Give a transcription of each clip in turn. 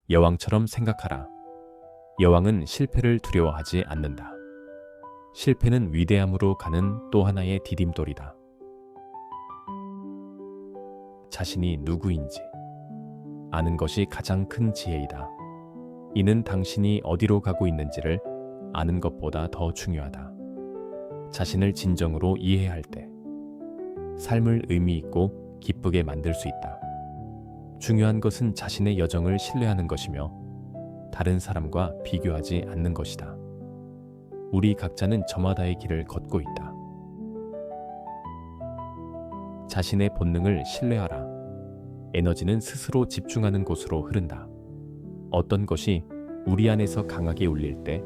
여왕처럼 생각하라. 여왕은 실패를 두려워하지 않는다. 실패는 위대함으로 가는 또 하나의 디딤돌이다. 자신이 누구인지 아는 것이 가장 큰 지혜이다. 이는 당신이 어디로 가고 있는지를 아는 것보다 더 중요하다. 자신을 진정으로 이해할 때 삶을 의미 있고 기쁘게 만들 수 있다. 중요한 것은 자신의 여정을 신뢰하는 것이며 다른 사람과 비교하지 않는 것이다. 우리 각자는 저마다의 길을 걷고 있다. 자신의 본능을 신뢰하라. 에너지는 스스로 집중하는 곳으로 흐른다. 어떤 것이 우리 안에서 강하게 울릴 때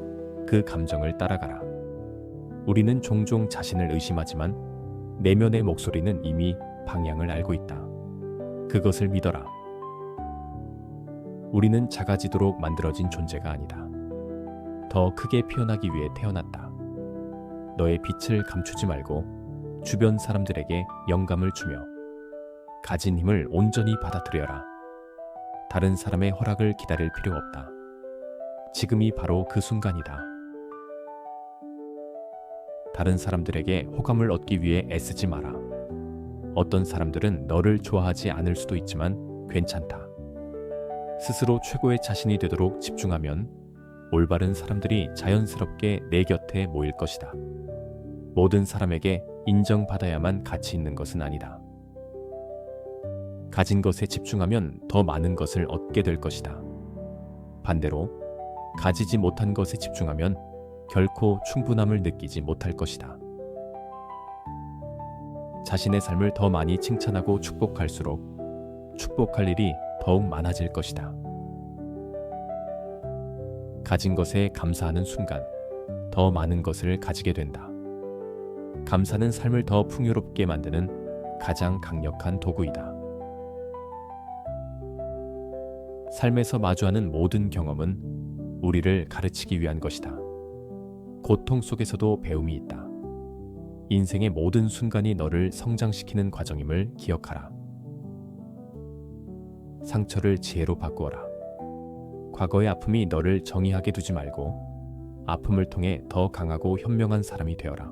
그 감정을 따라가라. 우리는 종종 자신을 의심하지만 내면의 목소리는 이미 방향을 알고 있다. 그것을 믿어라. 우리는 작아지도록 만들어진 존재가 아니다. 더 크게 피어나기 위해 태어났다. 너의 빛을 감추지 말고 주변 사람들에게 영감을 주며 가진 힘을 온전히 받아들여라. 다른 사람의 허락을 기다릴 필요 없다. 지금이 바로 그 순간이다. 다른 사람들에게 호감을 얻기 위해 애쓰지 마라. 어떤 사람들은 너를 좋아하지 않을 수도 있지만 괜찮다. 스스로 최고의 자신이 되도록 집중하면 올바른 사람들이 자연스럽게 내 곁에 모일 것이다. 모든 사람에게 인정받아야만 가치 있는 것은 아니다. 가진 것에 집중하면 더 많은 것을 얻게 될 것이다. 반대로 가지지 못한 것에 집중하면 결코 충분함을 느끼지 못할 것이다. 자신의 삶을 더 많이 칭찬하고 축복할수록 축복할 일이 더욱 많아질 것이다. 가진 것에 감사하는 순간 더 많은 것을 가지게 된다. 감사는 삶을 더 풍요롭게 만드는 가장 강력한 도구이다. 삶에서 마주하는 모든 경험은 우리를 가르치기 위한 것이다. 고통 속에서도 배움이 있다. 인생의 모든 순간이 너를 성장시키는 과정임을 기억하라. 상처를 지혜로 바꾸어라. 과거의 아픔이 너를 정의하게 두지 말고 아픔을 통해 더 강하고 현명한 사람이 되어라.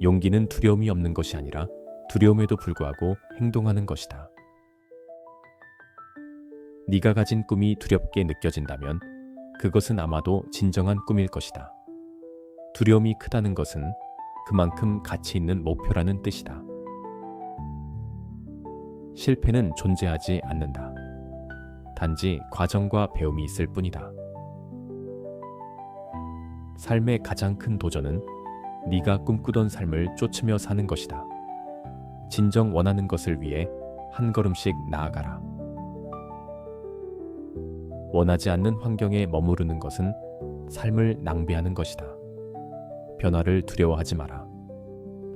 용기는 두려움이 없는 것이 아니라 두려움에도 불구하고 행동하는 것이다. 네가 가진 꿈이 두렵게 느껴진다면 그것은 아마도 진정한 꿈일 것이다. 두려움이 크다는 것은 그만큼 가치 있는 목표라는 뜻이다. 실패는 존재하지 않는다. 단지 과정과 배움이 있을 뿐이다. 삶의 가장 큰 도전은 네가 꿈꾸던 삶을 쫓으며 사는 것이다. 진정 원하는 것을 위해 한 걸음씩 나아가라. 원하지 않는 환경에 머무르는 것은 삶을 낭비하는 것이다. 변화를 두려워하지 마라.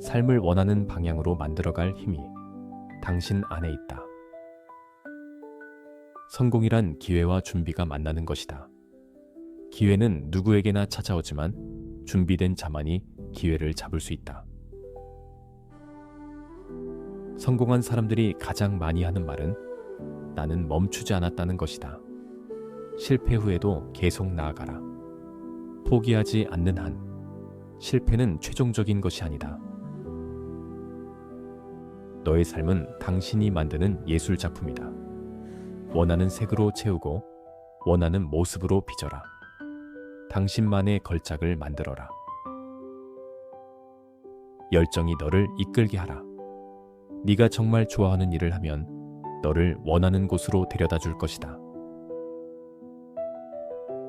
삶을 원하는 방향으로 만들어갈 힘이 당신 안에 있다. 성공이란 기회와 준비가 만나는 것이다. 기회는 누구에게나 찾아오지만 준비된 자만이 기회를 잡을 수 있다. 성공한 사람들이 가장 많이 하는 말은 나는 멈추지 않았다는 것이다. 실패 후에도 계속 나아가라. 포기하지 않는 한 실패는 최종적인 것이 아니다. 너의 삶은 당신이 만드는 예술 작품이다. 원하는 색으로 채우고 원하는 모습으로 빚어라. 당신만의 걸작을 만들어라. 열정이 너를 이끌게 하라. 네가 정말 좋아하는 일을 하면 너를 원하는 곳으로 데려다 줄 것이다.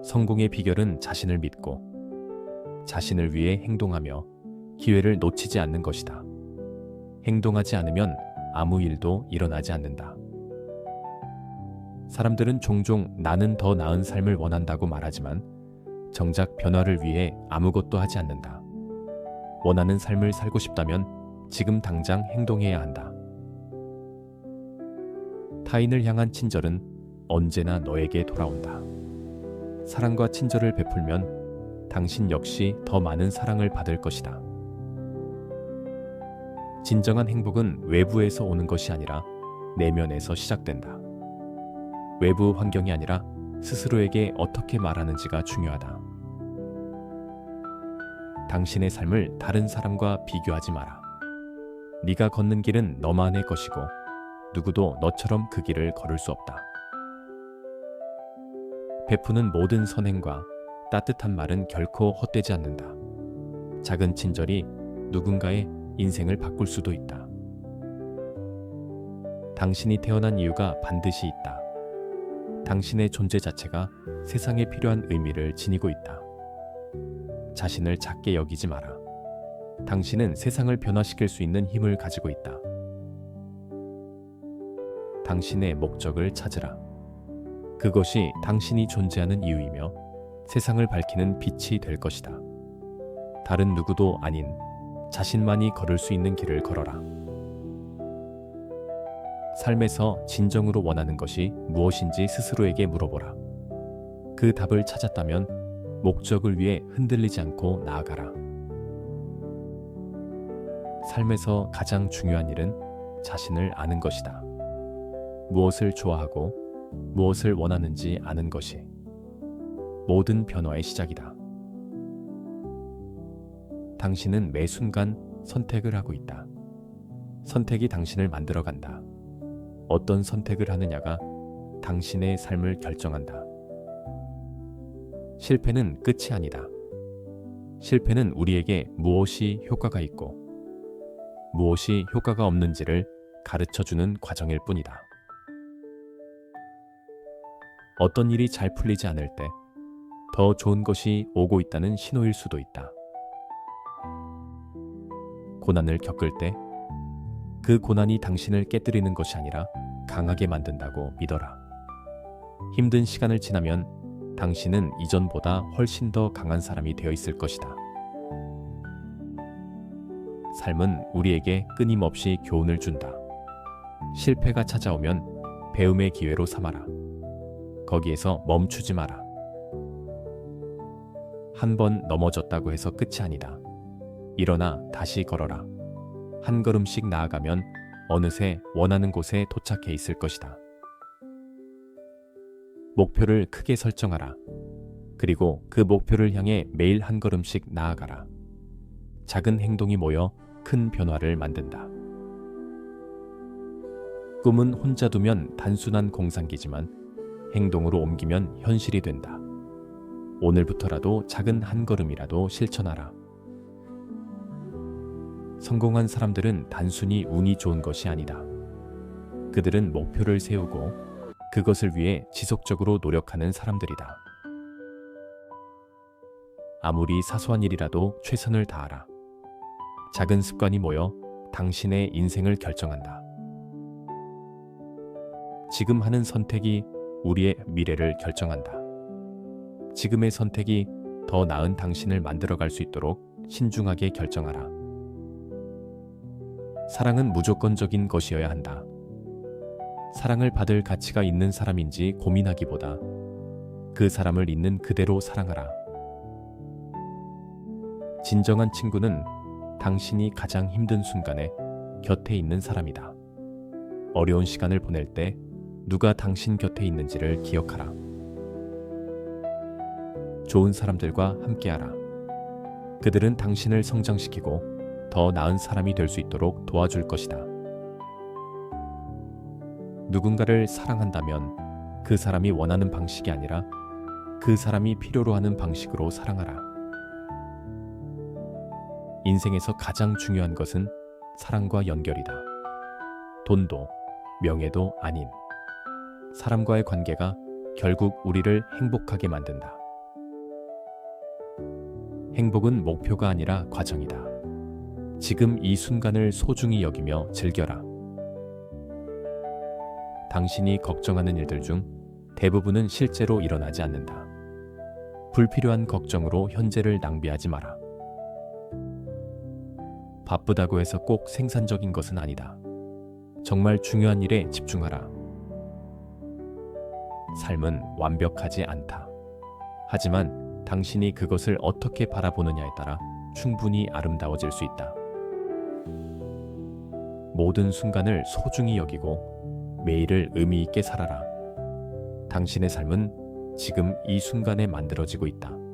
성공의 비결은 자신을 믿고 자신을 위해 행동하며 기회를 놓치지 않는 것이다. 행동하지 않으면 아무 일도 일어나지 않는다. 사람들은 종종 나는 더 나은 삶을 원한다고 말하지만 정작 변화를 위해 아무것도 하지 않는다. 원하는 삶을 살고 싶다면 지금 당장 행동해야 한다. 타인을 향한 친절은 언제나 너에게 돌아온다. 사랑과 친절을 베풀면 당신 역시 더 많은 사랑을 받을 것이다. 진정한 행복은 외부에서 오는 것이 아니라 내면에서 시작된다. 외부 환경이 아니라 스스로에게 어떻게 말하는지가 중요하다. 당신의 삶을 다른 사람과 비교하지 마라. 네가 걷는 길은 너만의 것이고 누구도 너처럼 그 길을 걸을 수 없다. 베푸는 모든 선행과 따뜻한 말은 결코 헛되지 않는다. 작은 친절이 누군가의 인생을 바꿀 수도 있다. 당신이 태어난 이유가 반드시 있다. 당신의 존재 자체가 세상에 필요한 의미를 지니고 있다. 자신을 작게 여기지 마라. 당신은 세상을 변화시킬 수 있는 힘을 가지고 있다. 당신의 목적을 찾으라. 그것이 당신이 존재하는 이유이며 세상을 밝히는 빛이 될 것이다. 다른 누구도 아닌 자신만이 걸을 수 있는 길을 걸어라. 삶에서 진정으로 원하는 것이 무엇인지 스스로에게 물어보라. 그 답을 찾았다면 목적을 위해 흔들리지 않고 나아가라. 삶에서 가장 중요한 일은 자신을 아는 것이다. 무엇을 좋아하고 무엇을 원하는지 아는 것이 모든 변화의 시작이다. 당신은 매 순간 선택을 하고 있다. 선택이 당신을 만들어간다. 어떤 선택을 하느냐가 당신의 삶을 결정한다. 실패는 끝이 아니다. 실패는 우리에게 무엇이 효과가 있고 무엇이 효과가 없는지를 가르쳐주는 과정일 뿐이다. 어떤 일이 잘 풀리지 않을 때 더 좋은 것이 오고 있다는 신호일 수도 있다. 고난을 겪을 때 그 고난이 당신을 깨뜨리는 것이 아니라 강하게 만든다고 믿어라. 힘든 시간을 지나면 당신은 이전보다 훨씬 더 강한 사람이 되어 있을 것이다. 삶은 우리에게 끊임없이 교훈을 준다. 실패가 찾아오면 배움의 기회로 삼아라. 거기에서 멈추지 마라. 한 번 넘어졌다고 해서 끝이 아니다. 일어나 다시 걸어라. 한 걸음씩 나아가면 어느새 원하는 곳에 도착해 있을 것이다. 목표를 크게 설정하라. 그리고 그 목표를 향해 매일 한 걸음씩 나아가라. 작은 행동이 모여 큰 변화를 만든다. 꿈은 혼자 두면 단순한 공상기지만 행동으로 옮기면 현실이 된다. 오늘부터라도 작은 한 걸음이라도 실천하라. 성공한 사람들은 단순히 운이 좋은 것이 아니다. 그들은 목표를 세우고 그것을 위해 지속적으로 노력하는 사람들이다. 아무리 사소한 일이라도 최선을 다하라. 작은 습관이 모여 당신의 인생을 결정한다. 지금 하는 선택이 우리의 미래를 결정한다. 지금의 선택이 더 나은 당신을 만들어갈 수 있도록 신중하게 결정하라. 사랑은 무조건적인 것이어야 한다. 사랑을 받을 가치가 있는 사람인지 고민하기보다 그 사람을 있는 그대로 사랑하라. 진정한 친구는 당신이 가장 힘든 순간에 곁에 있는 사람이다. 어려운 시간을 보낼 때 누가 당신 곁에 있는지를 기억하라. 좋은 사람들과 함께하라. 그들은 당신을 성장시키고 더 나은 사람이 될 수 있도록 도와줄 것이다. 누군가를 사랑한다면 그 사람이 원하는 방식이 아니라 그 사람이 필요로 하는 방식으로 사랑하라. 인생에서 가장 중요한 것은 사랑과 연결이다. 돈도 명예도 아닌 사람과의 관계가 결국 우리를 행복하게 만든다. 행복은 목표가 아니라 과정이다. 지금 이 순간을 소중히 여기며 즐겨라. 당신이 걱정하는 일들 중 대부분은 실제로 일어나지 않는다. 불필요한 걱정으로 현재를 낭비하지 마라. 바쁘다고 해서 꼭 생산적인 것은 아니다. 정말 중요한 일에 집중하라. 삶은 완벽하지 않다. 하지만 당신이 그것을 어떻게 바라보느냐에 따라 충분히 아름다워질 수 있다. 모든 순간을 소중히 여기고 매일을 의미 있게 살아라. 당신의 삶은 지금 이 순간에 만들어지고 있다.